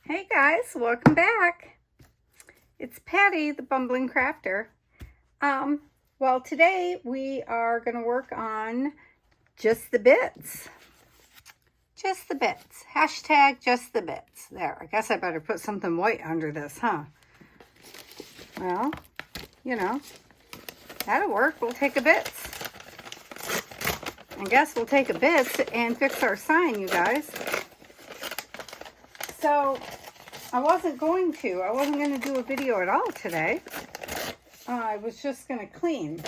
Hey guys, welcome back. It's Patty, the Bumbling Crafter. Well, today we are going to work on just the bits. Just the bits. Hashtag just the bits. There, I guess I better put something white under this, huh? Well, you know, that'll work. We'll take a bits. I guess we'll take a bits and fix our sign, you guys. So, I wasn't going to do a video at all today. I was just going to clean.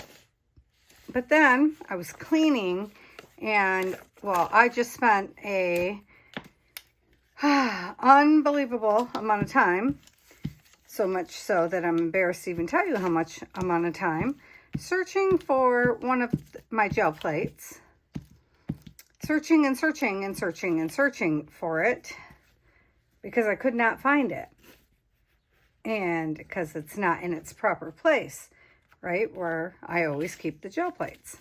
But then I was cleaning and, well, I just spent a unbelievable amount of time. So much so that I'm embarrassed to even tell you how much amount of time searching for one of my gel plates. Searching and searching and searching and searching for it. Because I could not find it. And because it's not in its proper place, right? Where I always keep the gel plates.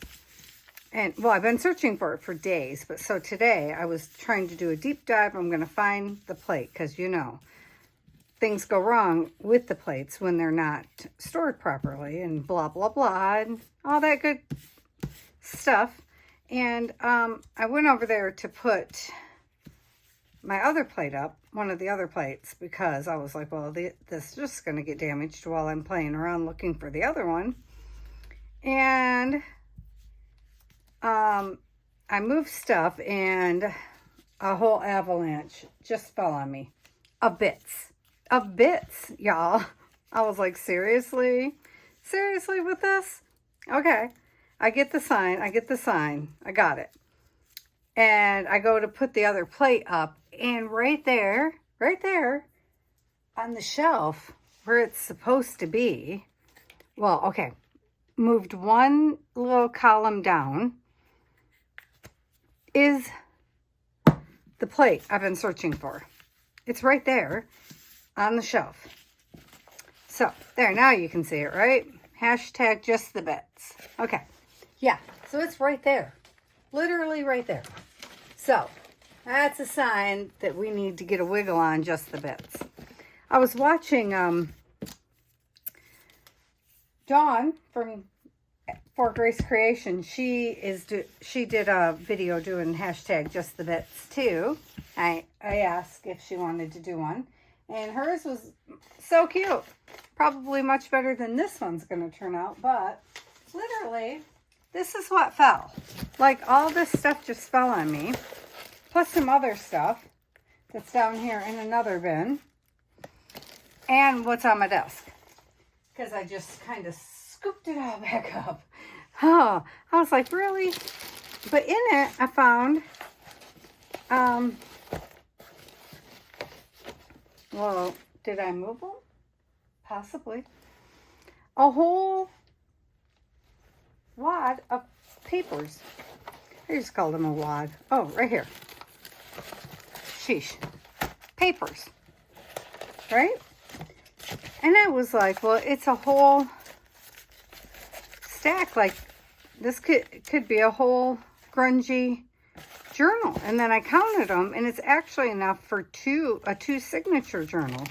And, well, I've been searching for it for days. But so today, I was trying to do a deep dive. I'm going to find the plate. Because, you know, things go wrong with the plates when they're not stored properly. And blah, blah, blah. And all that good stuff. And I went over there to put my other plate up, one of the other plates, because I was like, well, this is just going to get damaged while I'm playing around looking for the other one. And I moved stuff and a whole avalanche just fell on me of bits, y'all. I was like, seriously with this? Okay. I get the sign. I got it. And I go to put the other plate up, and right there on the shelf where it's supposed to be, well, okay, moved one little column down, is the plate I've been searching for. It's right there on the shelf. So, there, now you can see it, right? Hashtag just the bits. Okay, yeah, so it's right there. Literally right there. So, that's a sign that we need to get a wiggle on just the bits. I was watching Dawn from For Grace Creation. She did a video doing hashtag just the bits too. I asked if she wanted to do one. And hers was so cute. Probably much better than this one's going to turn out. But literally, this is what fell. Like, all this stuff just fell on me. Plus some other stuff that's down here in another bin. And what's on my desk. Because I just kind of scooped it all back up. Oh, I was like, really? But in it, I found, well, did I move them? Possibly. A whole wad of papers. I just called them a wad. Oh, right here. Sheesh. Papers. Right? And I was like, well, it's a whole stack. Like, this could be a whole grungy journal. And then I counted them, and it's actually enough for a two signature journal.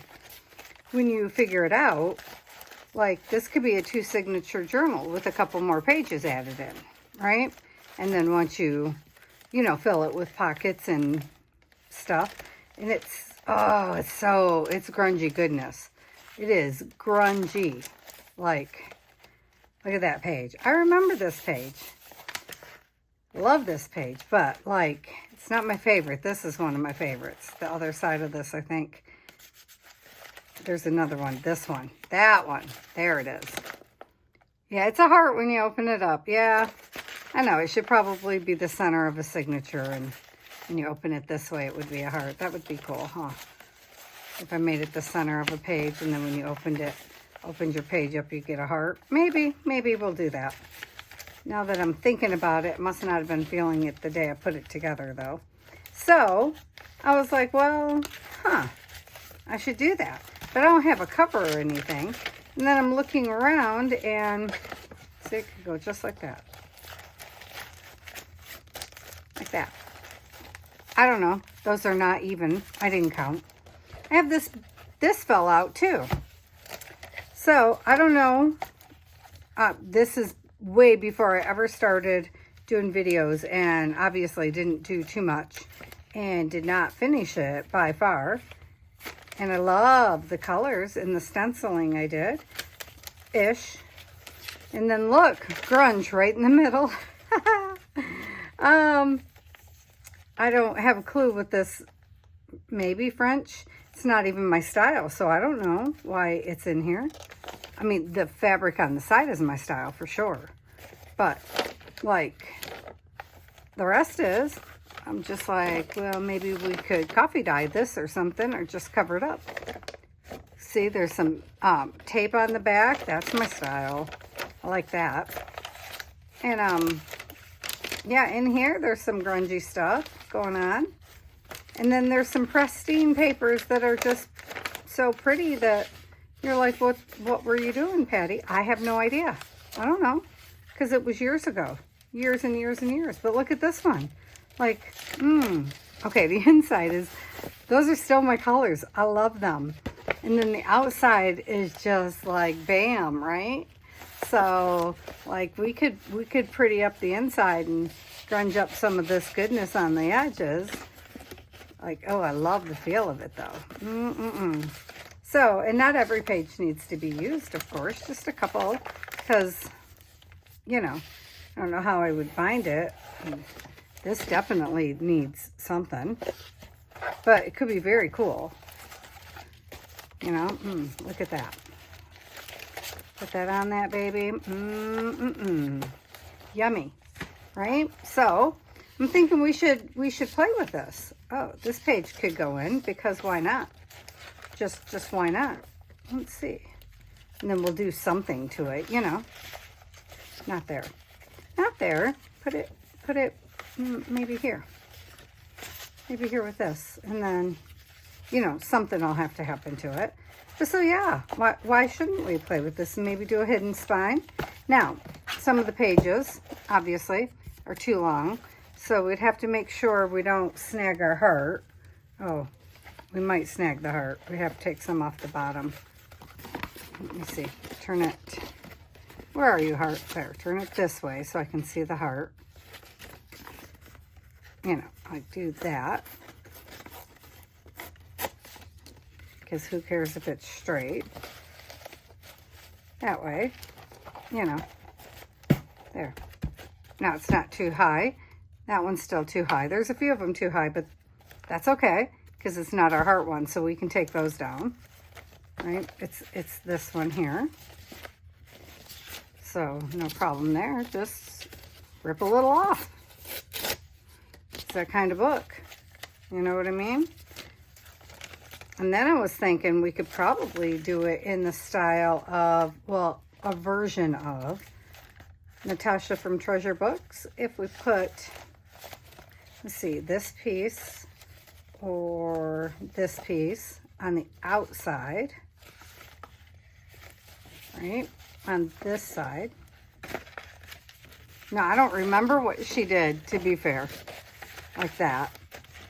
When you figure it out, like, this could be a 2 signature journal with a couple more pages added in, right? And then once you fill it with pockets and stuff, and it's grungy goodness. It is grungy. Like, look at that page. I remember this page. Love this page, but, like, it's not my favorite. This is one of my favorites. The other side of this, I think. There's another one. This one. That one. There it is. Yeah, it's a heart when you open it up. Yeah, I know. It should probably be the center of a signature, and when you open it this way, it would be a heart. That would be cool, huh? If I made it the center of a page, and then when you opened your page up, you get a heart. Maybe we'll do that. Now that I'm thinking about it, must not have been feeling it the day I put it together, though. So, I was like, well, I should do that. But I don't have a cover or anything. And then I'm looking around, and see, it could go just like that. Like that. I don't know. Those are not even. I didn't count. I have this fell out too. So I don't know. This is way before I ever started doing videos, and obviously didn't do too much and did not finish it by far. And I love the colors and the stenciling I did ish. And then look, grunge right in the middle. I don't have a clue what this, maybe French. It's not even my style, so I don't know why it's in here. I mean, the fabric on the side is my style for sure. But, like, the rest is, I'm just like, well, maybe we could coffee dye this or something, or just cover it up. See, there's some tape on the back. That's my style. I like that. And, yeah, in here, there's some grungy stuff going on. And then there's some pristine papers that are just so pretty that you're like, what were you doing, Patty? I have no idea. I don't know. Because it was years ago. Years and years and years. But look at this one. Like, okay, the inside is, those are still my colors. I love them. And then the outside is just like, bam, right? So, like, we could pretty up the inside and grunge up some of this goodness on the edges. Like, oh, I love the feel of it, though. So, and not every page needs to be used, of course. Just a couple, because, you know, I don't know how I would bind it. This definitely needs something. But it could be very cool. You know, look at that. Put that on that, baby. Yummy, right? So, I'm thinking we should play with this. Oh, this page could go in, because why not? Just why not? Let's see. And then we'll do something to it, you know. Not there. Not there. Put it maybe here. Maybe here with this. And then, you know, something will have to happen to it. But so yeah, why shouldn't we play with this and maybe do a hidden spine? Now, some of the pages, obviously, are too long. So we'd have to make sure we don't snag our heart. Oh, we might snag the heart. We have to take some off the bottom. Let me see. Turn it. Where are you, heart? There. Turn it this way so I can see the heart. You know, I do that. Because who cares if it's straight? That way. You know. There. Now it's not too high. That one's still too high. There's a few of them too high, but that's okay. Because it's not our heart one, so we can take those down. Right? It's this one here. So, no problem there. Just rip a little off. It's that kind of book. You know what I mean? And then I was thinking we could probably do it in the style of, well, a version of Natasha from Treasure Books. If we put, let's see, this piece or this piece on the outside, right? On this side. No, I don't remember what she did, to be fair. Like that.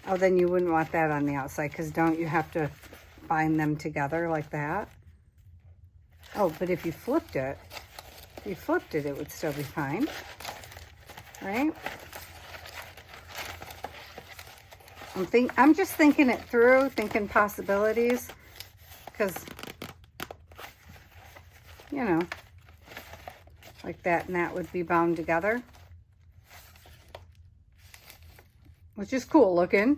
Oh, then you wouldn't want that on the outside, because don't you have to bind them together like that? Oh, but if you flipped it, it would still be fine. Right? I'm just thinking it through, thinking possibilities, because, you know, like that and that would be bound together, which is cool looking,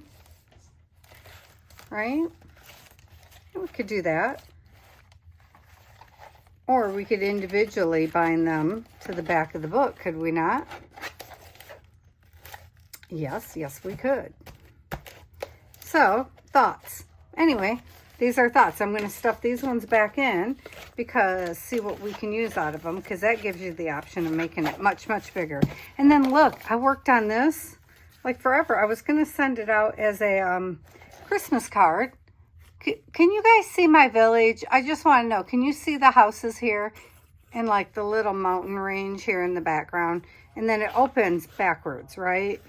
right? We could do that. Or we could individually bind them to the back of the book, could we not? Yes, we could. So, thoughts. Anyway, these are thoughts. I'm going to stuff these ones back in because see what we can use out of them, because that gives you the option of making it much, much bigger. And then look, I worked on this like forever. I was going to send it out as a Christmas card. Can you guys see my village? I just want to know, can you see the houses here and like the little mountain range here in the background? And then it opens backwards, right?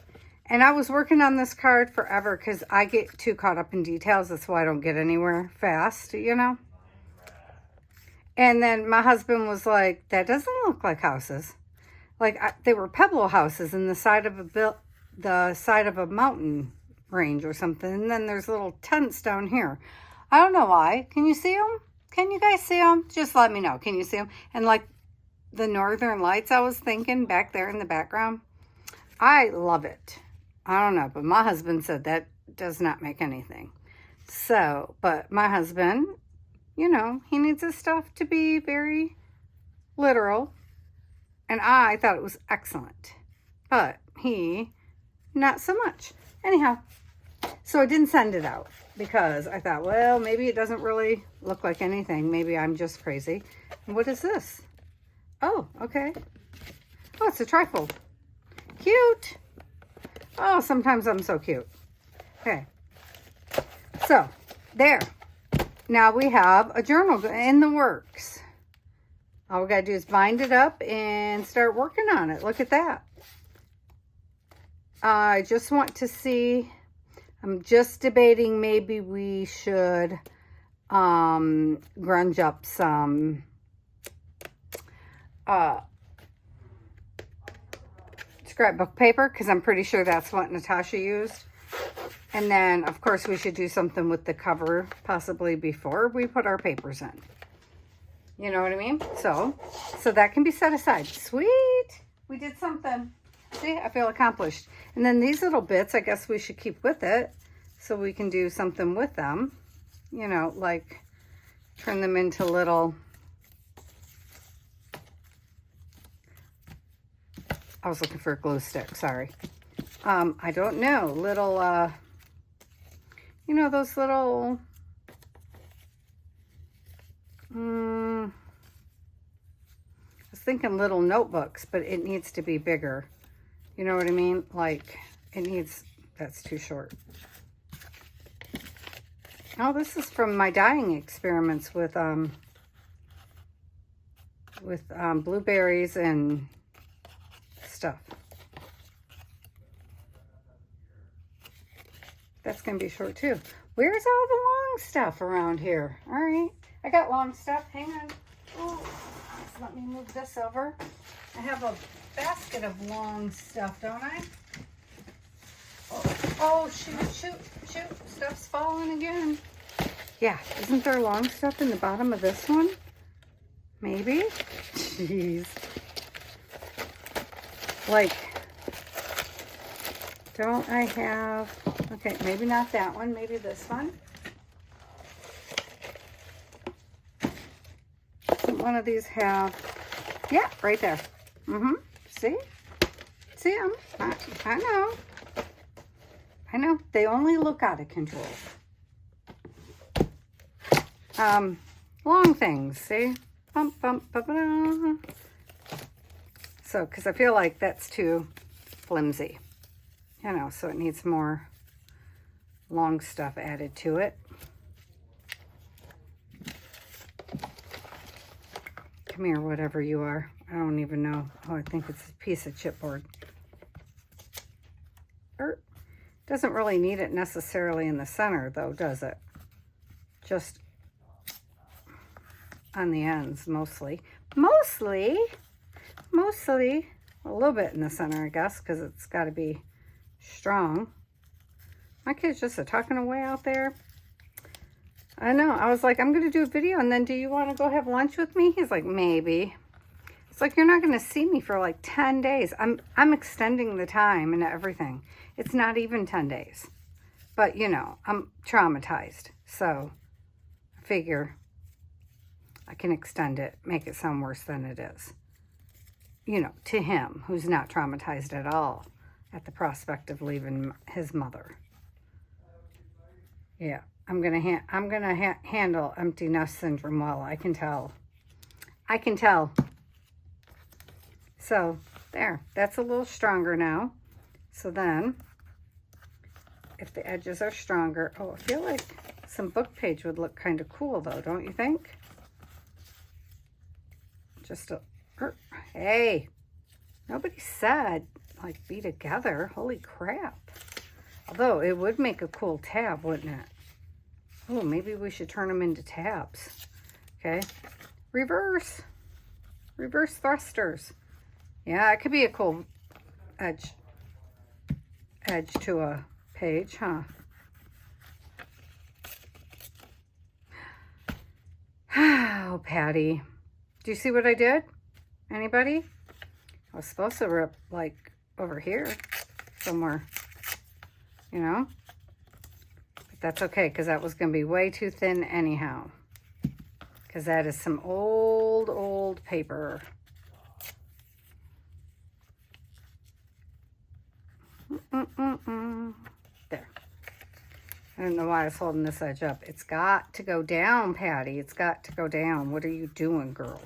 And I was working on this card forever because I get too caught up in details. That's why I don't get anywhere fast, you know. And then my husband was like, that doesn't look like houses. Like they were pebble houses in the side of a mountain range or something. And then there's little tents down here. I don't know why. Can you see them? Can you guys see them? Just let me know. Can you see them? And like the northern lights, I was thinking back there in the background. I love it. I don't know, but my husband said that does not make anything. So, but my husband, you know, he needs his stuff to be very literal. And I thought it was excellent. But he, not so much. Anyhow, so I didn't send it out because I thought, well, maybe it doesn't really look like anything. Maybe I'm just crazy. And what is this? Oh, okay. Oh, it's a trifold. Cute. Oh, sometimes I'm so cute. Okay. So, there. Now we have a journal in the works. All we got to do is bind it up and start working on it. Look at that. I just want to see, I'm just debating maybe we should grunge up some scrapbook paper, because I'm pretty sure that's what Natasha used. And then, of course, we should do something with the cover possibly before we put our papers in. You know what I mean? So that can be set aside. Sweet! We did something. See, I feel accomplished. And then these little bits, I guess we should keep with it so we can do something with them. You know, like turn them into little... I was looking for a glue stick, sorry. I don't know, little, you know, those little, I was thinking little notebooks, but it needs to be bigger. You know what I mean? Like, it needs, that's too short. Oh, this is from my dyeing experiments with blueberries and stuff. That's gonna be short too. Where's all the long stuff around here? All right, I got long stuff. Hang on. Oh, let me move this over. I have a basket of long stuff, don't I? Oh, shoot. Stuff's falling again. Yeah, isn't there long stuff in the bottom of this one? Maybe? Jeez. Like, don't I have, okay, maybe not that one, maybe this one. Doesn't one of these have, yeah, right there. See? See them? I know. They only look out of control. Long things, see? Bump, bump, ba, ba, da. So, because I feel like that's too flimsy, you know, so it needs more long stuff added to it. Come here, whatever you are. I don't even know. Oh, I think it's a piece of chipboard. Doesn't really need it necessarily in the center, though, does it? Just on the ends, mostly. Mostly a little bit in the center, I guess, because it's got to be strong. My kid's just talking away out there. I know. I was like, I'm going to do a video, and then do you want to go have lunch with me? He's like, maybe. It's like, you're not going to see me for like 10 days. I'm extending the time and everything. It's not even 10 days. But, you know, I'm traumatized. So I figure I can extend it, make it sound worse than it is. You know, to him, who's not traumatized at all at the prospect of leaving his mother. Yeah, I'm gonna handle empty nest syndrome well. I can tell. So there, that's a little stronger now. So then, if the edges are stronger, oh, I feel like some book page would look kind of cool though, don't you think? Just a, hey, nobody said like be together. Holy crap. Although it would make a cool tab, wouldn't it? Oh, maybe we should turn them into tabs. Okay. Reverse thrusters. Yeah, it could be a cool edge to a page, huh? Oh, Patty. Do you see what I did? Anybody? I was supposed to rip like over here somewhere, you know? But that's okay, because that was going to be way too thin anyhow. Because that is some old paper. There. I don't know why I was holding this edge up. It's got to go down, Patty. It's got to go down. What are you doing, girl?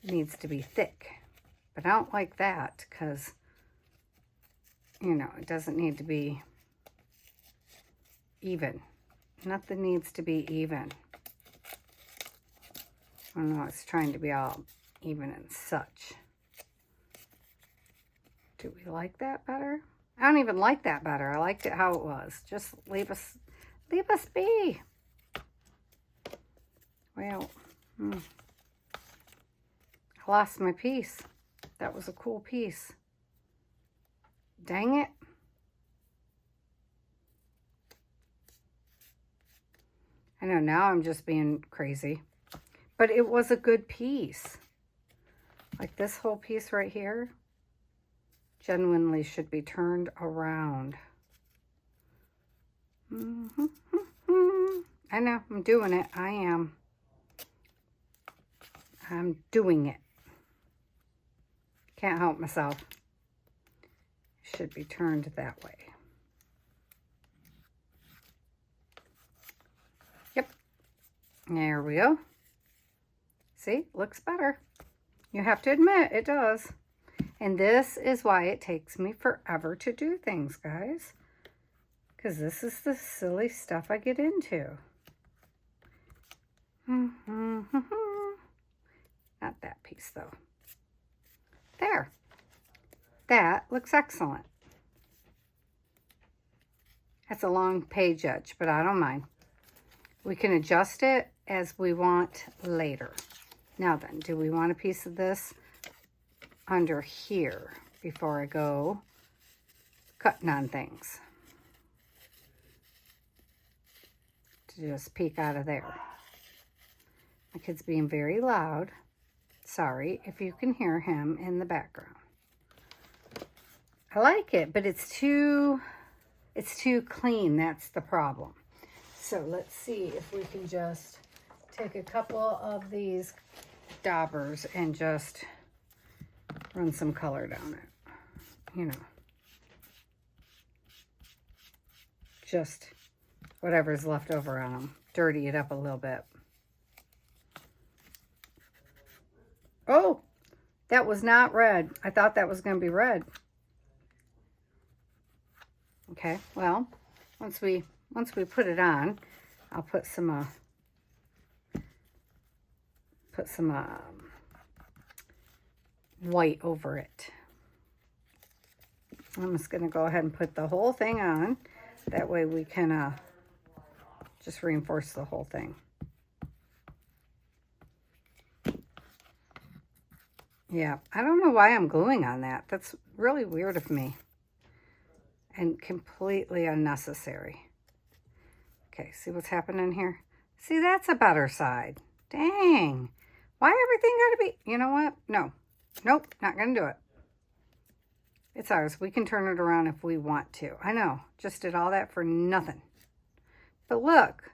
It needs to be thick. But I don't like that because, you know, it doesn't need to be even. Nothing needs to be even. I don't know, it's trying to be all even and such. Do we like that better? I don't even like that better. I liked it how it was. Just leave us be. Well, I lost my piece. That was a cool piece. Dang it. I know, now I'm just being crazy. But it was a good piece. Like this whole piece right here genuinely should be turned around. I know, I'm doing it. I am. I'm doing it. Can't help myself. It should be turned that way. Yep. There we go. See, looks better. You have to admit, it does. And this is why it takes me forever to do things, guys. Because this is the silly stuff I get into. Not that piece, though. There. That looks excellent. That's a long page edge, but I don't mind. We can adjust it as we want later. Now then, do we want a piece of this under here before I go cutting on things? To just peek out of there. My kid's being very loud. Sorry if you can hear him in the background. I like it, but it's too clean. That's the problem. So let's see if we can just take a couple of these daubers and just run some color down it. You know, just whatever's left over on them. Dirty it up a little bit. Oh, that was not red. I thought that was going to be red. Okay, well, once we put it on, I'll put some white over it. I'm just going to go ahead and put the whole thing on. That way we can just reinforce the whole thing. Yeah, I don't know why I'm gluing on that. That's really weird of me. And completely unnecessary. Okay, see what's happening here? See, that's a better side. Dang. Why everything gotta be... You know what? No. Nope, not gonna do it. It's ours. We can turn it around if we want to. I know. Just did all that for nothing. But look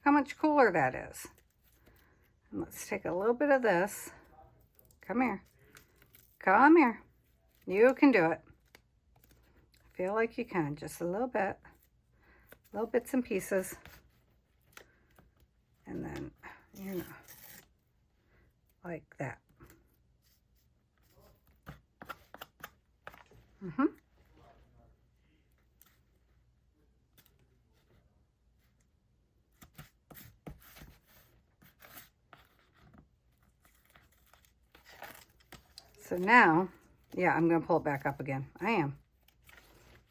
how much cooler that is. And let's take a little bit of this. Come here. Come here. You can do it. Feel like you can. Just a little bit. Little bits and pieces. And then, you know, like that. So now Yeah, I'm going to pull it back up again. I am.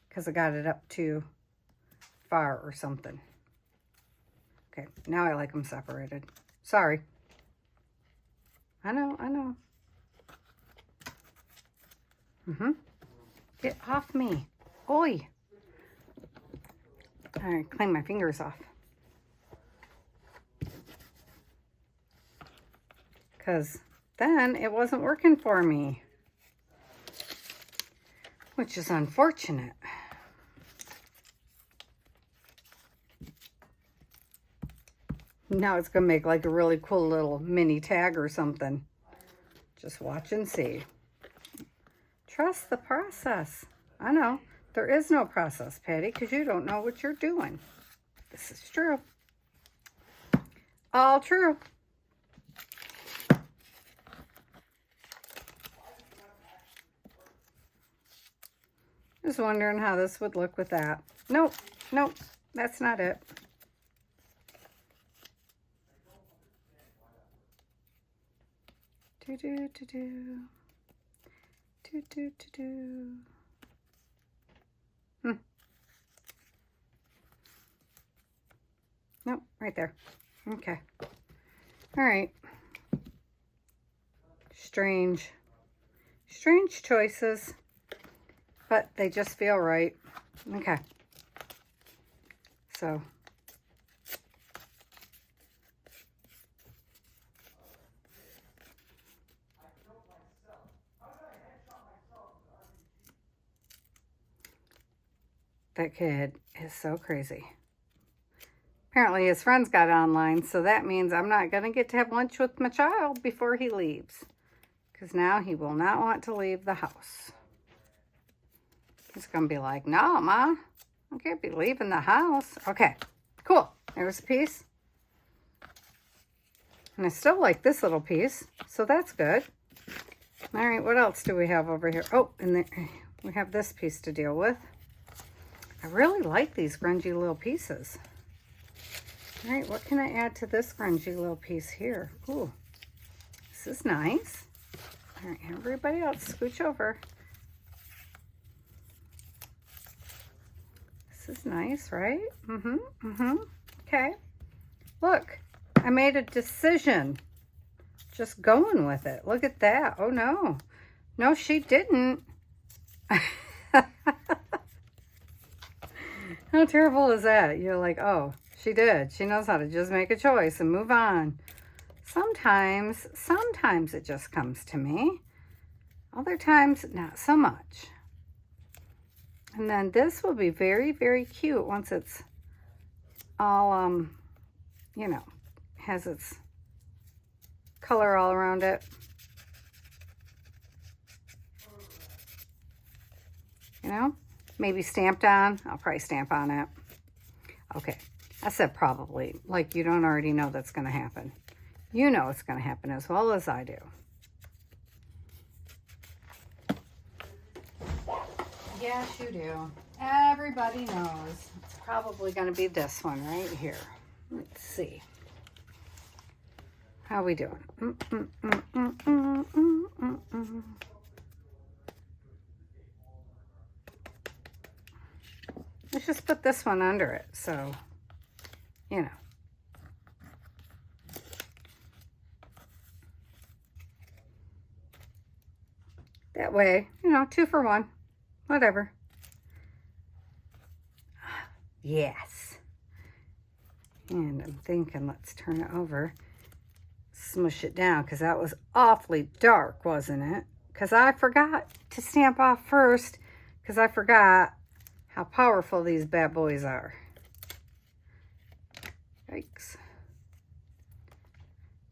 Because I got it up too far or something. Okay, now I like them separated. Sorry. I know. Get off me. Oi. All right, clean my fingers off. Because then it wasn't working for me. Which is unfortunate. Now it's going to make like a really cool little mini tag or something. Just watch and see. Trust the process. I know. There is no process, Patty, because you don't know what you're doing. This is true. All true. Just wondering how this would look with that. Nope, that's not it. Nope, right there. Okay. All right. Strange choices. But they just feel right. Okay. So. That kid is so crazy. Apparently his friends got online, so that means I'm not going to get to have lunch with my child before he leaves. Because now he will not want to leave the house. He's going to be like, no, Ma, I can't be leaving the house. Okay, cool. There's a piece. And I still like this little piece, so that's good. All right, what else do we have over here? Oh, and we have this piece to deal with. I really like these grungy little pieces. All right, what can I add to this grungy little piece here? Ooh, this is nice. All right, everybody else, scooch over. This is nice, right? Okay. Look, I made a decision. Just going with it. Look at that. Oh, no. No, she didn't. How terrible is that? You're like, oh, she did. She knows how to just make a choice and move on. Sometimes it just comes to me. Other times, not so much. And then this will be very, very cute once it's all, you know, has its color all around it. You know, maybe stamped on. I'll probably stamp on it. Okay, I said probably, like you don't already know that's going to happen. You know it's going to happen as well as I do. Yes, you do. Everybody knows. It's probably going to be this one right here. Let's see. How we doing? Let's just put this one under it, so, you know. That way, you know, 2 for 1. Whatever. Yes. And I'm thinking, let's turn it over. Smush it down, because that was awfully dark, wasn't it? Because I forgot to stamp off first, because I forgot how powerful these bad boys are. Yikes.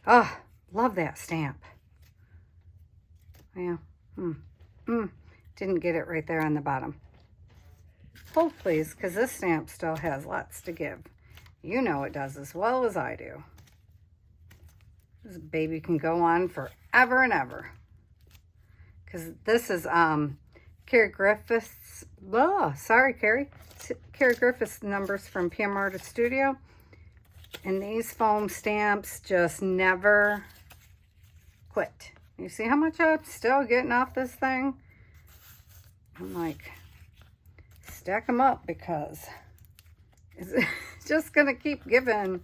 Oh, love that stamp. Yeah. Didn't get it right there on the bottom. Hold please, because this stamp still has lots to give. You know it does as well as I do. This baby can go on forever and ever. Because this is Carrie Griffiths. Oh, sorry, Carrie. Carrie Griffiths numbers from PM Artist Studio. And these foam stamps just never quit. You see how much I'm still getting off this thing? I'm like, stack them up because it's just going to keep giving.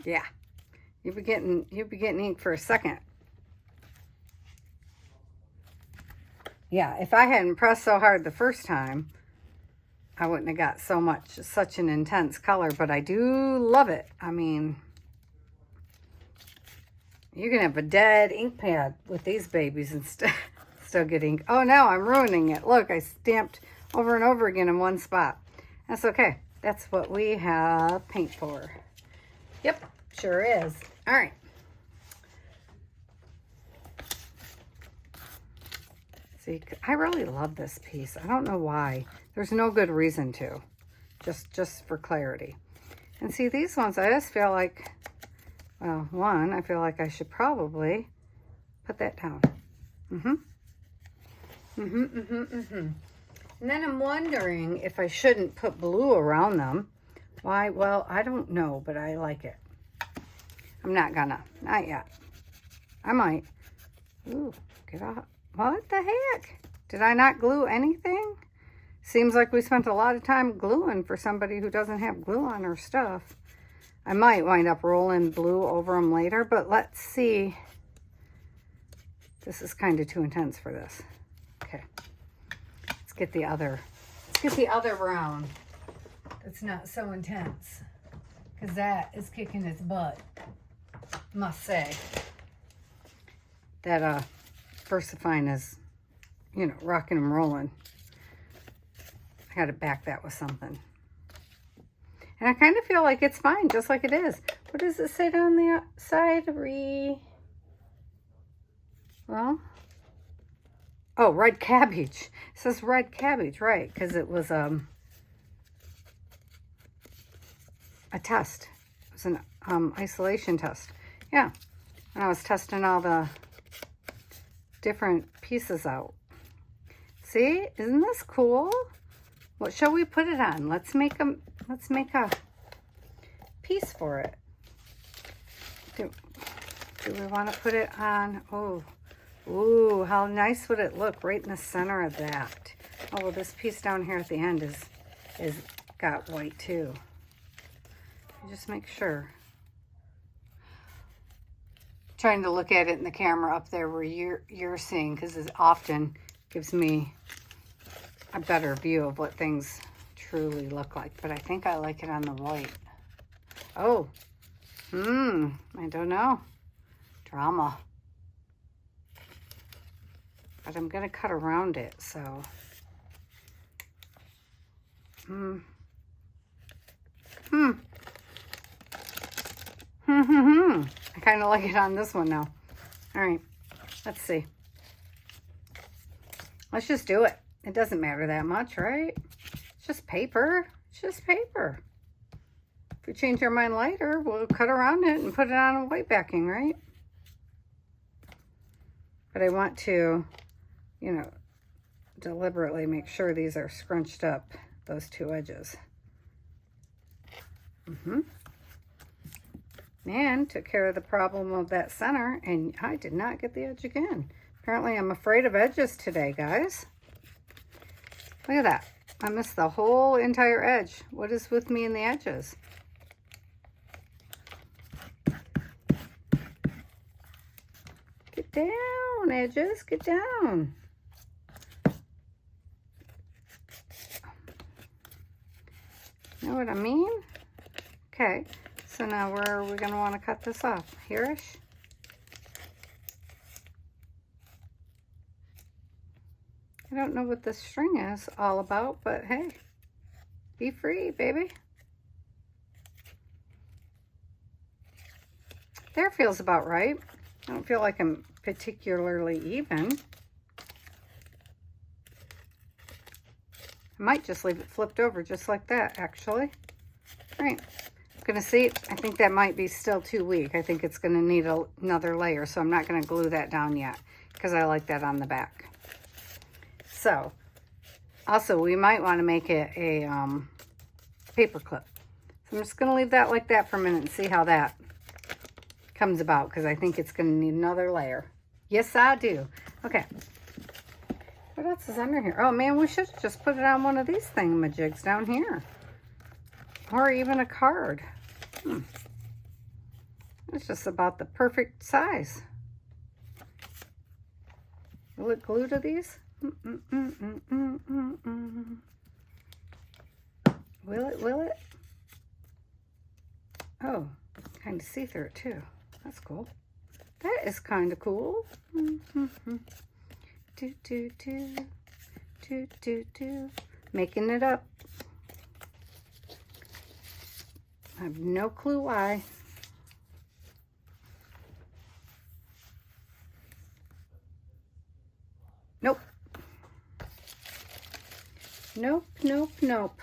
Yeah. You'll be getting ink for a second. Yeah, if I hadn't pressed so hard the first time, I wouldn't have got such an intense color, but I do love it. I mean, you can have a dead ink pad with these babies and still get ink. Oh no, I'm ruining it. Look, I stamped over and over again in one spot. That's okay. That's what we have paint for. Yep, sure is. All right. See, I really love this piece. I don't know why. There's no good reason to. Just for clarity. And see, these ones, I just feel like, well, one, I feel like I should probably put that down. And then I'm wondering if I shouldn't put blue around them. Why? Well, I don't know, but I like it. I'm not gonna. Not yet. I might. Ooh, get off. What the heck? Did I not glue anything? Seems like we spent a lot of time gluing for somebody who doesn't have glue on her stuff. I might wind up rolling blue over them later, but let's see. This is kind of too intense for this. Okay. Let's get the other brown. It's not so intense, because that is kicking its butt. Must say that VersaFine is, you know, rocking and rolling. I got to back that with something. And I kind of feel like it's fine, just like it is. What does it say down the side? Well, oh, red cabbage. It says red cabbage, right? Because it was a test. It was an isolation test. Yeah. And I was testing all the different pieces out. See, isn't this cool? What shall we put it on? Let's make a piece for it. Do we want to put it on? Oh, how nice would it look right in the center of that? Oh, well, this piece down here at the end is got white too. Just make sure. Trying to look at it in the camera up there where you're seeing, because it often gives me a better view of what things truly look like. But I think I like it on the white. Oh, I don't know. Drama. But I'm going to cut around it, so. I kind of like it on this one now. All right, let's see. Let's just do it. It doesn't matter that much, right? It's just paper. It's just paper. If we change our mind later, we'll cut around it and put it on a white backing, right? But I want to, you know, deliberately make sure these are scrunched up, those two edges. And took care of the problem of that center, and I did not get the edge again. Apparently I'm afraid of edges today, guys. Look at that. I missed the whole entire edge. What is with me and the edges? Get down, edges. Get down. You know what I mean? Okay. So now where are we going to want to cut this off? Here-ish? I don't know what this string is all about, but hey, be free, baby. There feels about right. I don't feel like I'm particularly even. I might just leave it flipped over just like that, actually. All right. Going to see, I think that might be still too weak. I think it's going to need another layer, so I'm not going to glue that down yet because I like that on the back. So, also we might want to make it a paper clip. So I'm just going to leave that like that for a minute and see how that comes about, because I think it's going to need another layer. Yes, I do. Okay. What What else is under here? Oh man, we should have just put it on one of these thingamajigs down here. Or even a card. It's just about the perfect size. Will it glue to these? Will it? Will it? Oh, kind of see through it too. That's cool. That is kind of cool. Making it up. I have no clue why. Nope. Nope, nope, nope.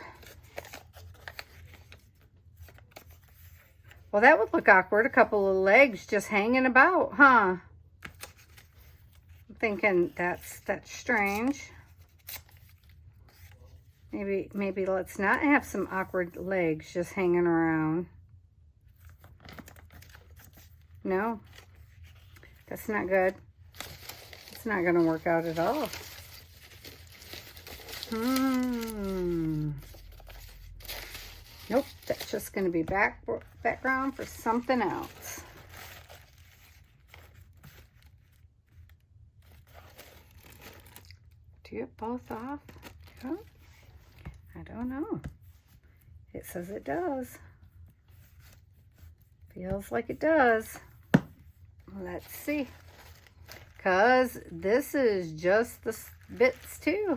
Well, that would look awkward. A couple of legs just hanging about, huh? I'm thinking that's strange. Maybe let's not have some awkward legs just hanging around. No, that's not good. It's not going to work out at all. Nope, that's just going to be background for something else. Do you have both off? Oh, I don't know. It says it does. Feels like it does. Let's see. Because this is just the bits too.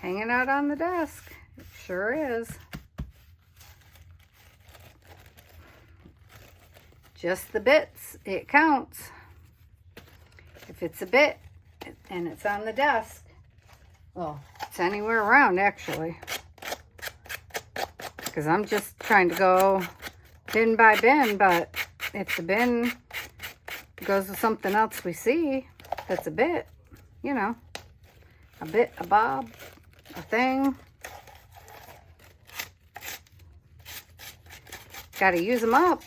Hanging out on the desk. It sure is. Just the bits. It counts. If it's a bit and it's on the desk. Well, it's anywhere around actually. Because I'm just trying to go bin by bin. But if the bin goes with something else we see that's a bit, you know, a bit, a bob, a thing. Got to use them up.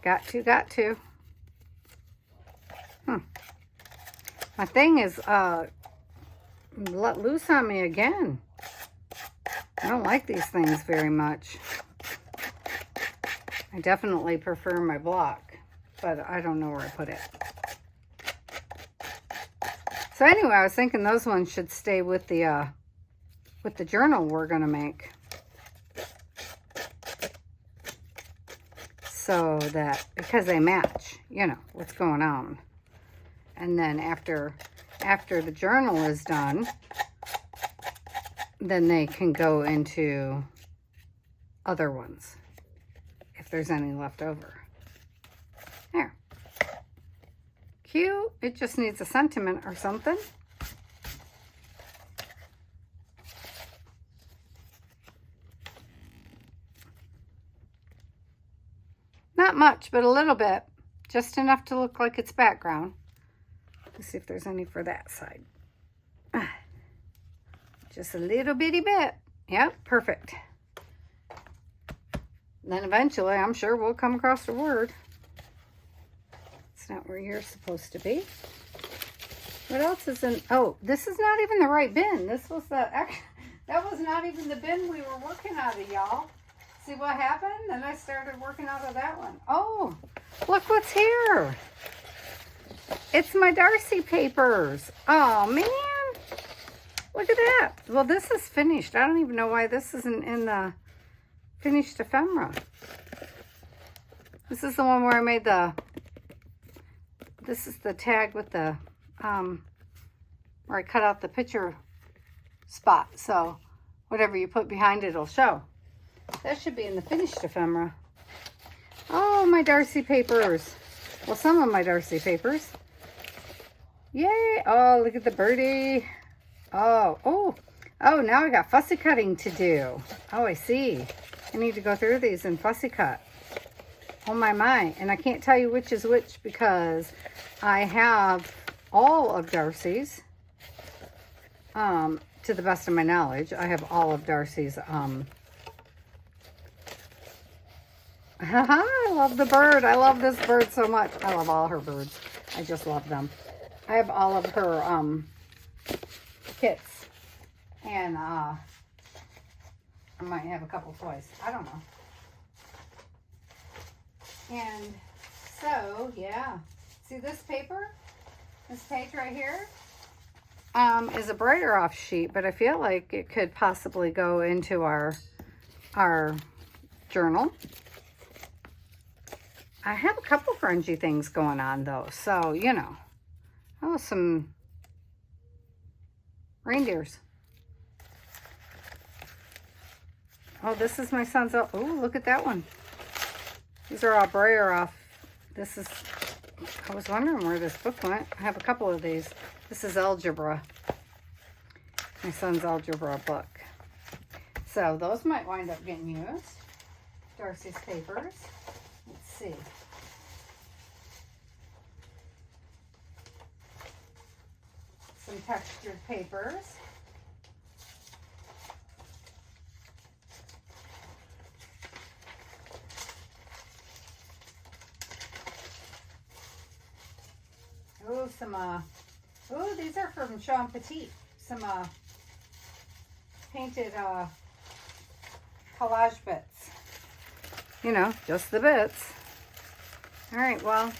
Got to. My thing is let loose on me again. I don't like these things very much. I definitely prefer my block, but I don't know where I put it. So anyway, I was thinking those ones should stay with the journal we're gonna make. So that, because they match, you know, what's going on. And then after the journal is done, then they can go into other ones, if there's any left over. There. Cute. It just needs a sentiment or something. Not much, but a little bit. Just enough to look like it's background. Let's see if there's any for that side. Just a little bitty bit. Yep, perfect. Then eventually, I'm sure we'll come across the word. It's not where you're supposed to be. What else is in? Oh, this is not even the right bin. This was that was not even the bin we were working out of, y'all. See what happened? Then I started working out of that one. Oh, look what's here. It's my Darcy papers. Oh, man. Look at that. Well, this is finished. I don't even know why this isn't in the finished ephemera. This is the one where I made this is the tag with the, where I cut out the picture spot. So whatever you put behind it will show. That should be in the finished ephemera. Oh, my Darcy papers. Well, some of my Darcy papers. Yay. Oh, look at the birdie. Oh, now I got fussy cutting to do. Oh, I see. I need to go through these and fussy cut. Oh, my. And I can't tell you which is which because I have all of Darcy's. To the best of my knowledge, I have all of Darcy's, I love the bird. I love this bird so much. I love all her birds. I just love them. I have all of her kits, and I might have a couple toys. I don't know. And so, yeah. See this paper? This page right here is a Brighter Off sheet, but I feel like it could possibly go into our journal. I have a couple grungy things going on though, so you know. Oh, some reindeers. Oh, this is my son's. Oh, look at that one. These are all Brighter Off. This is, I was wondering where this book went. I have a couple of these. This is algebra. My son's algebra book. So those might wind up getting used. Darcy's papers. Let's see. Some textured papers. Oh, some, oh, these are from Sean Petit. Some, painted, collage bits. You know, just the bits. All right, well,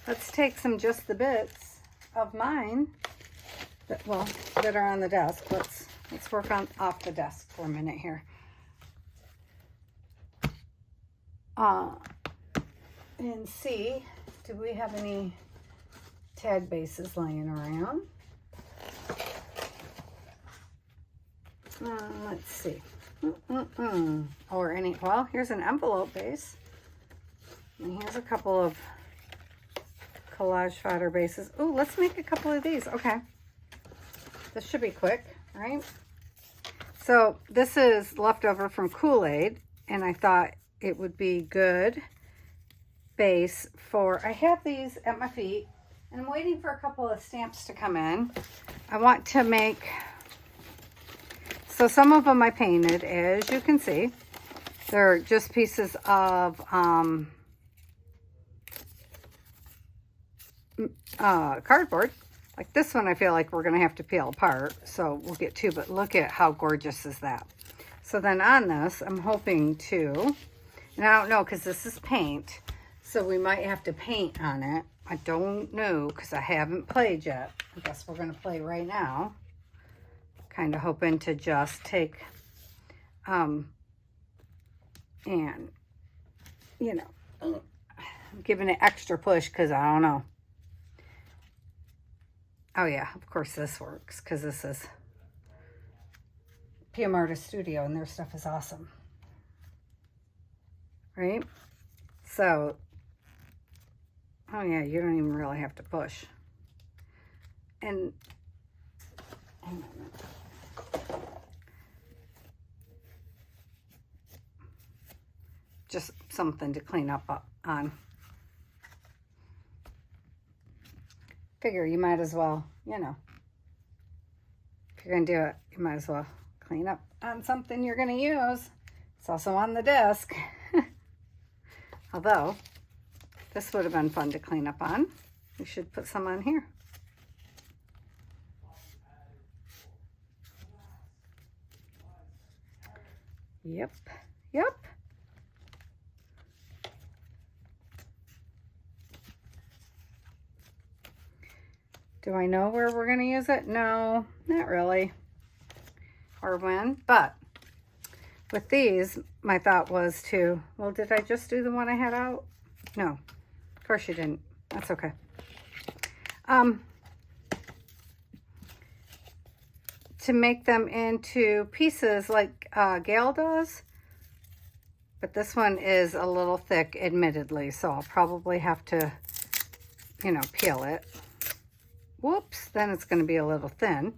let's take some just the bits of mine that, well, that are on the desk. Let's work on off the desk for a minute here. And see, do we have any tag bases laying around? Let's see. Or any, well, here's an envelope base. And here's a couple of collage fodder bases. Oh, let's make a couple of these. Okay. This should be quick, right? So this is leftover from Kool-Aid, and I thought it would be good base for, I have these at my feet, and I'm waiting for a couple of stamps to come in. I want to make, so some of them I painted, as you can see. They're just pieces of cardboard. Like this one I feel like we're going to have to peel apart, so we'll get two, but look at how gorgeous is that. So then on this, I'm hoping to, and I don't know because this is paint, so we might have to paint on it. I don't know because I haven't played yet. I guess we're going to play right now. Kind of hoping to just take, and, you know, I'm giving it extra push because I don't know. Oh yeah, of course this works because this is PM Artist Studio and their stuff is awesome. Right? So, oh yeah, you don't even really have to push. And, hang on a minute. Just something to clean up on. Figure you might as well, you know, if you're going to do it, you might as well clean up on something you're going to use. It's also on the desk. Although, this would have been fun to clean up on. We should put some on here. Yep, yep. Do I know where we're going to use it? No, not really. Or when, but with these, my thought was to, well, did I just do the one I had out? No, of course you didn't. That's okay. To make them into pieces like Gail does, but this one is a little thick, admittedly, so I'll probably have to, you know, peel it. Whoops, then it's going to be a little thin.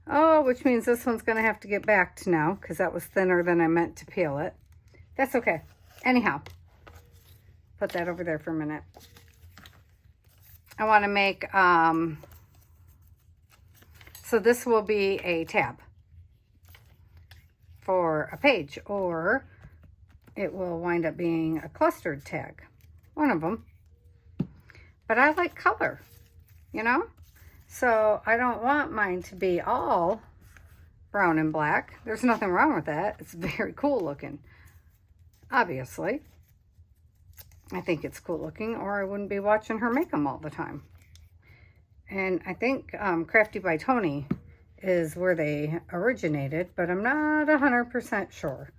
Oh, which means this one's going to have to get backed now because that was thinner than I meant to peel it. That's okay. Anyhow, put that over there for a minute. I want to make, so this will be a tab for a page, or it will wind up being a clustered tag. One of them. But I like color. you know? So I don't want mine to be all brown and black. There's nothing wrong with that. It's very cool looking, obviously. I think it's cool looking, or I wouldn't be watching her make them all the time. And I think Crafty by Tony is where they originated, but I'm not 100% sure.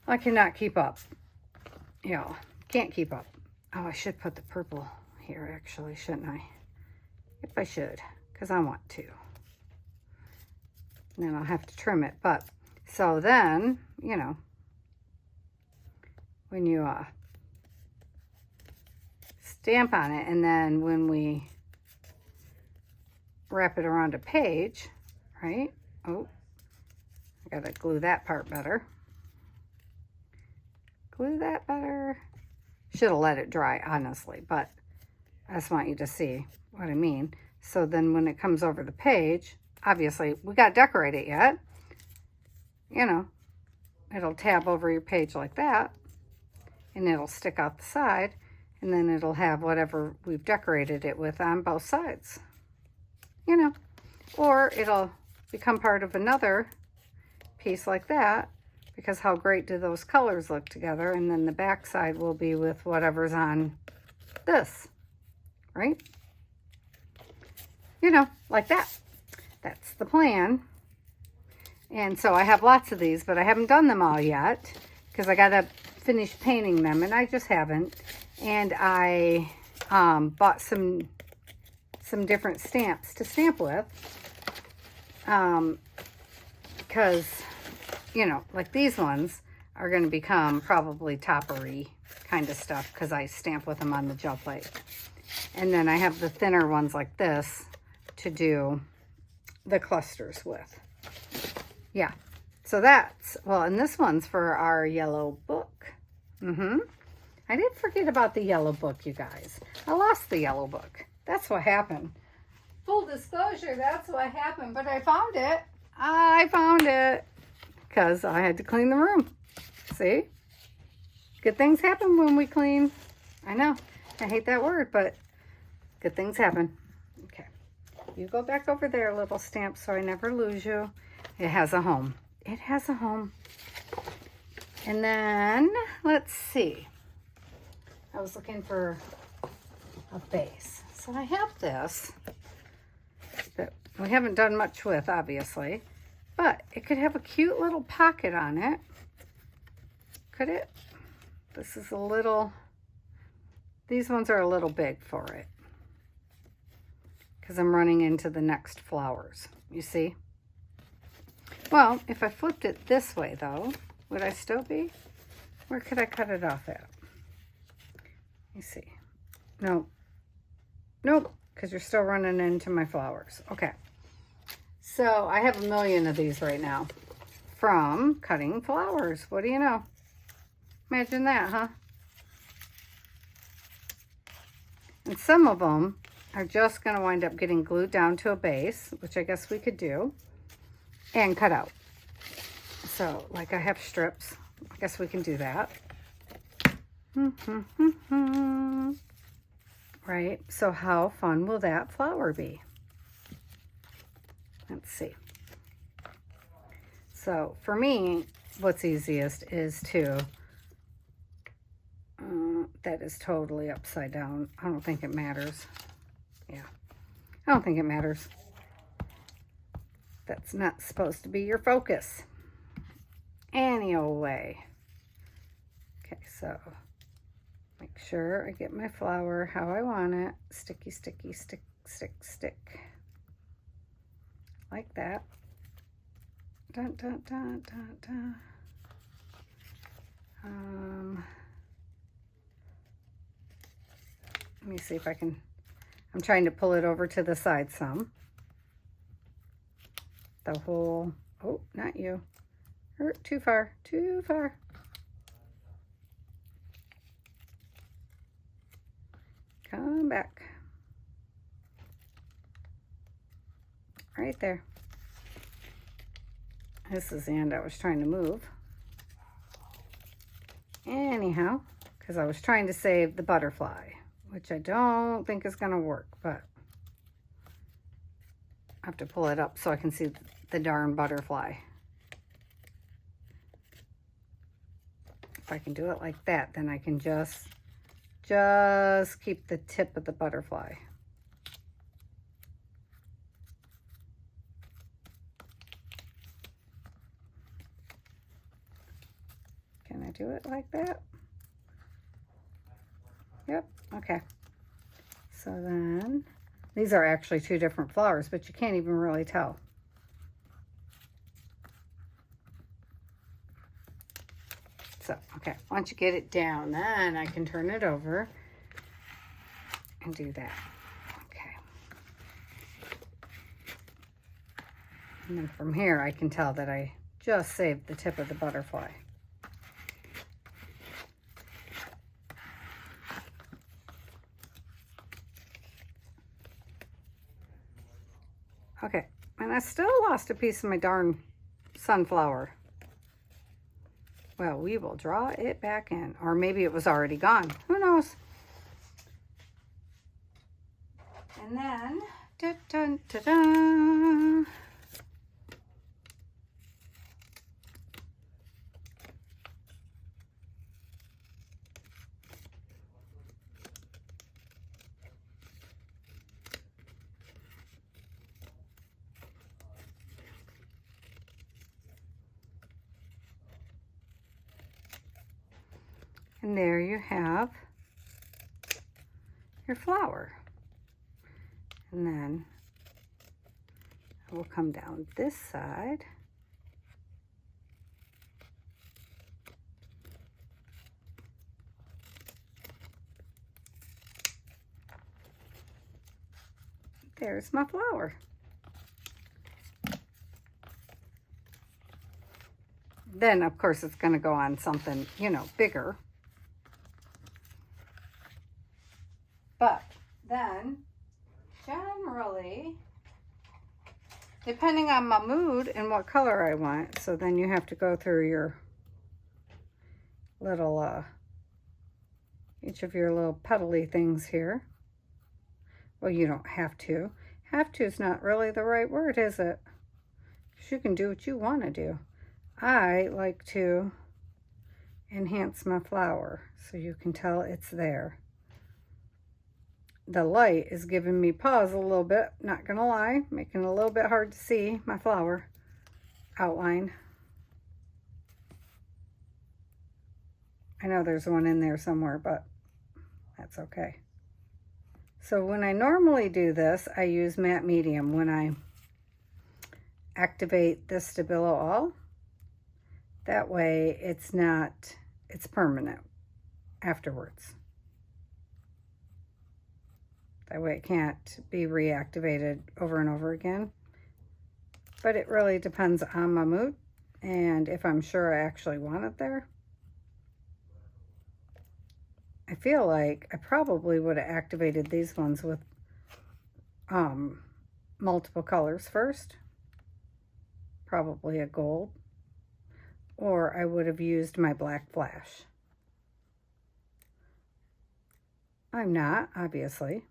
I cannot keep up. Yeah, can't keep up. Oh, I should put the purple here, actually, shouldn't I? If I should, because I want to. And then I'll have to trim it. But, so then, you know, when you stamp on it, and then when we wrap it around a page, right? Oh, I gotta glue that part better. Glue that better. Should have let it dry, honestly, but I just want you to see what I mean. So then when it comes over the page, obviously we got to decorate it yet. You know, it'll tab over your page like that, and it'll stick out the side, and then it'll have whatever we've decorated it with on both sides. You know, or it'll become part of another piece like that, because how great do those colors look together, and then the back side will be with whatever's on this, right? You know, like that. That's the plan. And so I have lots of these, but I haven't done them all yet because I got to finish painting them, and I just haven't. And I bought some different stamps to stamp with because, you know, like these ones are going to become probably toppery kind of stuff because I stamp with them on the gel plate. And then I have the thinner ones like this to do the clusters with. Yeah, so that's, well, and this one's for our yellow book. I did forget about the yellow book, you guys. I lost the yellow book. That's what happened. Full disclosure, that's what happened, but I found it. I found it because I had to clean the room. See? Good things happen when we clean. I know, I hate that word, but good things happen. Okay, you go back over there, little stamp, so I never lose you. It has a home. It has a home. And then, let's see. I was looking for a base. So I have this that we haven't done much with, obviously. But it could have a cute little pocket on it. Could it? This is a little, these ones are a little big for it, because I'm running into the next flowers, you see? Well, if I flipped it this way, though, would I still be? Where could I cut it off at? Let me see. No. Nope, because you're still running into my flowers. Okay. So I have a million of these right now from cutting flowers. What do you know? Imagine that, huh? And some of them are just going to wind up getting glued down to a base, which I guess we could do, and cut out. So, like I have strips. I guess we can do that. Right? So how fun will that flower be? Let's see. So, for me, what's easiest is to... that is totally upside down. I don't think it matters. Yeah. I don't think it matters. That's not supposed to be your focus. Any old way. Okay, so make sure I get my flower how I want it. Sticky, sticky, stick, stick, stick. Like that. Dun, dun, dun, dun, dun. Let me see if I can, I'm trying to pull it over to the side some. The whole, oh, not you. Too far, too far. Come back. Right there. This is the end I was trying to move. Anyhow, because I was trying to save the butterfly. which I don't think is going to work, but I have to pull it up so I can see the darn butterfly. If I can do it like that, then I can just keep the tip of the butterfly. Can I do it like that? Yep, okay. So then, these are actually two different flowers, but you can't even really tell. So, okay, once you get it down, then I can turn it over and do that. Okay. And then from here, I can tell that I just saved the tip of the butterfly. Okay, and I still lost a piece of my darn sunflower. Well, we will draw it back in, or maybe it was already gone. Who knows? And then, da-dun-da-dun. And there you have your flower. And then we'll come down this side. There's my flower. Then, of course, it's going to go on something, you know, bigger. But then, generally, depending on my mood and what color I want, so then you have to go through your little, each of your little petally things here. Well, you don't have to. Have to is not really the right word, is it? Because you can do what you want to do. I like to enhance my flower so you can tell it's there. The light is giving me pause a little bit, not gonna lie, making it a little bit hard to see my flower outline. I know there's one in there somewhere, but that's okay. So when I normally do this, I use matte medium. When I activate the Stabilo All, that way it's permanent afterwards. That way it can't be reactivated over and over again. But it really depends on my mood and if I'm sure I actually want it there. I feel like I probably would have activated these ones with multiple colors first. Probably a gold. Or I would have used my black flash. I'm not, obviously.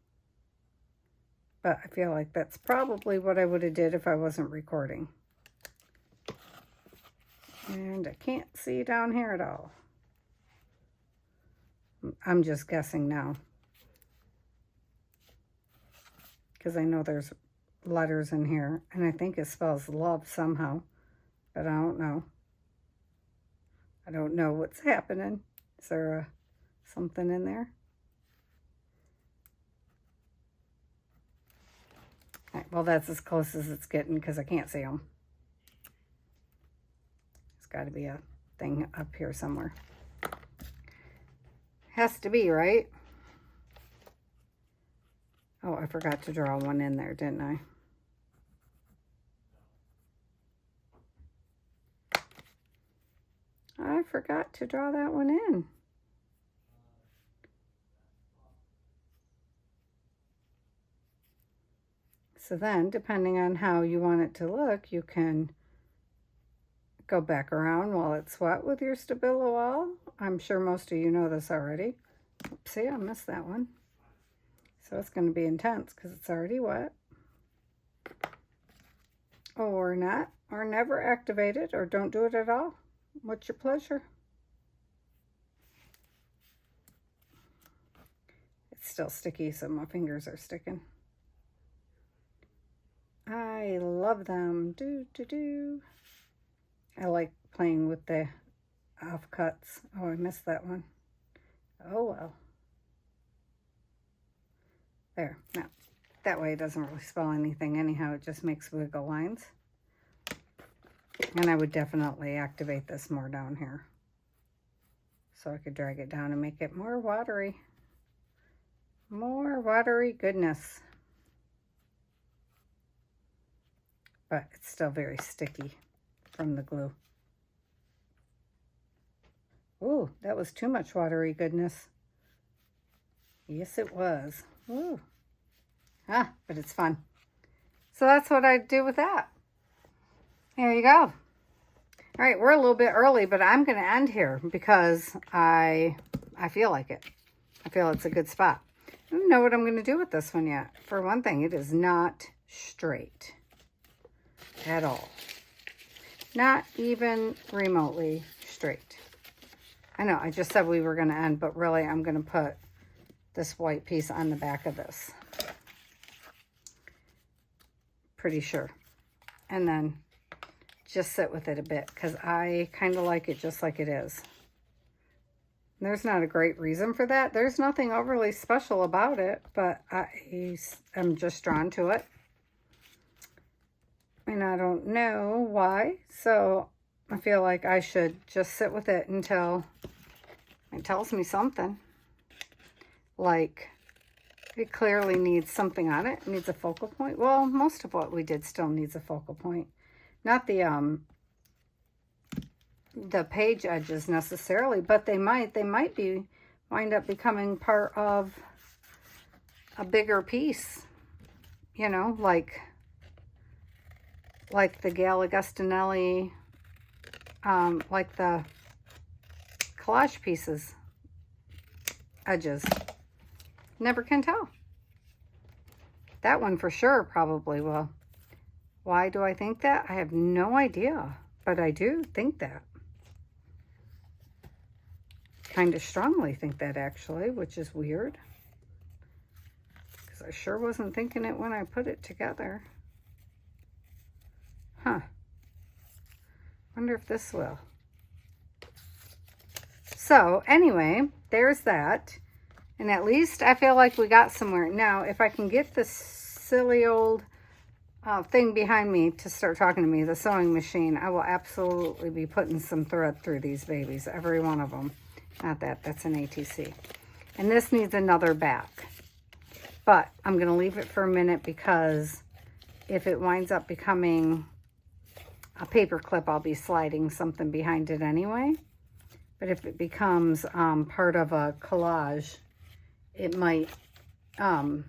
But I feel like that's probably what I would have did if I wasn't recording. And I can't see down here at all. I'm just guessing now. Because I know there's letters in here. And I think it spells love somehow. But I don't know. I don't know what's happening. Is there something in there? All right, well, that's as close as it's getting because I can't see them. There's got to be a thing up here somewhere. Has to be, right? Oh, I forgot to draw one in there, didn't I? I forgot to draw that one in. So then, depending on how you want it to look, you can go back around while it's wet with your Stabilo All. I'm sure most of you know this already. Oopsie, I missed that one. So it's going to be intense because it's already wet. Or not, or never activate it, or don't do it at all. What's your pleasure? It's still sticky, so my fingers are sticking. I love them. Do, do, do. I like playing with the offcuts. Oh, I missed that one. Oh, well. There. Now, that way it doesn't really spell anything anyhow. It just makes wiggle lines. And I would definitely activate this more down here. So I could drag it down and make it more watery. More watery goodness. But it's still very sticky from the glue. Ooh, that was too much watery goodness. Yes, it was. Ooh. Ah, but it's fun. So that's what I do with that. There you go. All right, we're a little bit early, but I'm going to end here because I feel like it. I feel it's a good spot. I don't know what I'm going to do with this one yet. For one thing, it is not straight at all. Not even remotely straight. I know, I just said we were going to end, but really I'm going to put this white piece on the back of this. Pretty sure. And then just sit with it a bit because I kind of like it just like it is. There's not a great reason for that. There's nothing overly special about it, but I'm just drawn to it. And I don't know why, so I feel like I should just sit with it until it tells me something. Like, it clearly needs something on it. It needs a focal point. Well, most of what we did still needs a focal point. Not the page edges necessarily, but they might wind up becoming part of a bigger piece, you know, like the Gail Agostinelli, like the collage pieces, edges. Never can tell. That one for sure probably will. Why do I think that? I have no idea, but I do think that. Kind of strongly think that actually, which is weird. Because I sure wasn't thinking it when I put it together. Huh. Wonder if this will. So anyway, there's that. And at least I feel like we got somewhere. Now, if I can get this silly old thing behind me to start talking to me, the sewing machine, I will absolutely be putting some thread through these babies, every one of them. Not that, that's an ATC. And this needs another back. But I'm going to leave it for a minute because if it winds up becoming a paper clip, I'll be sliding something behind it anyway. But if it becomes part of a collage, it might have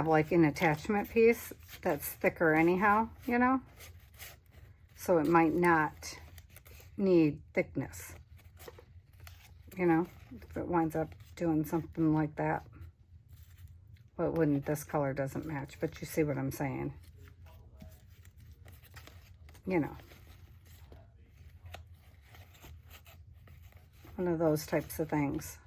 like an attachment piece that's thicker anyhow, you know? So it might not need thickness, you know, if it winds up doing something like that. Well, it wouldn't, this color doesn't match, but you see what I'm saying. You know. One of those types of things.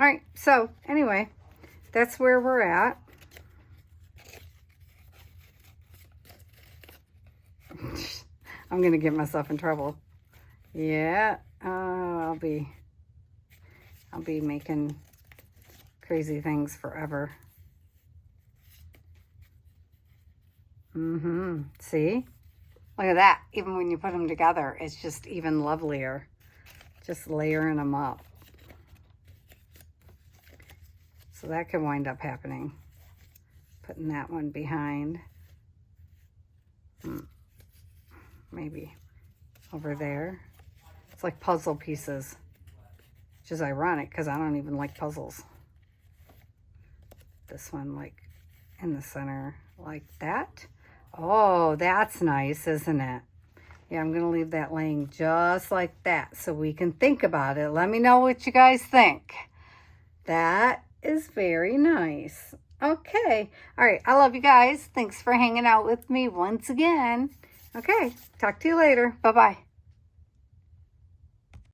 All right, so anyway, that's where we're at. I'm going to get myself in trouble. Yeah, I'll be making crazy things forever. See? Look at that. Even when you put them together, it's just even lovelier. Just layering them up. So that could wind up happening. Putting that one behind. Maybe over there. It's like puzzle pieces. Which is ironic because I don't even like puzzles. This one like in the center like that. Oh, that's nice, isn't it? Yeah, I'm going to leave that laying just like that so we can think about it. Let me know what you guys think. That is very nice. Okay. All right. I love you guys. Thanks for hanging out with me once again. Okay. Talk to you later. Bye-bye.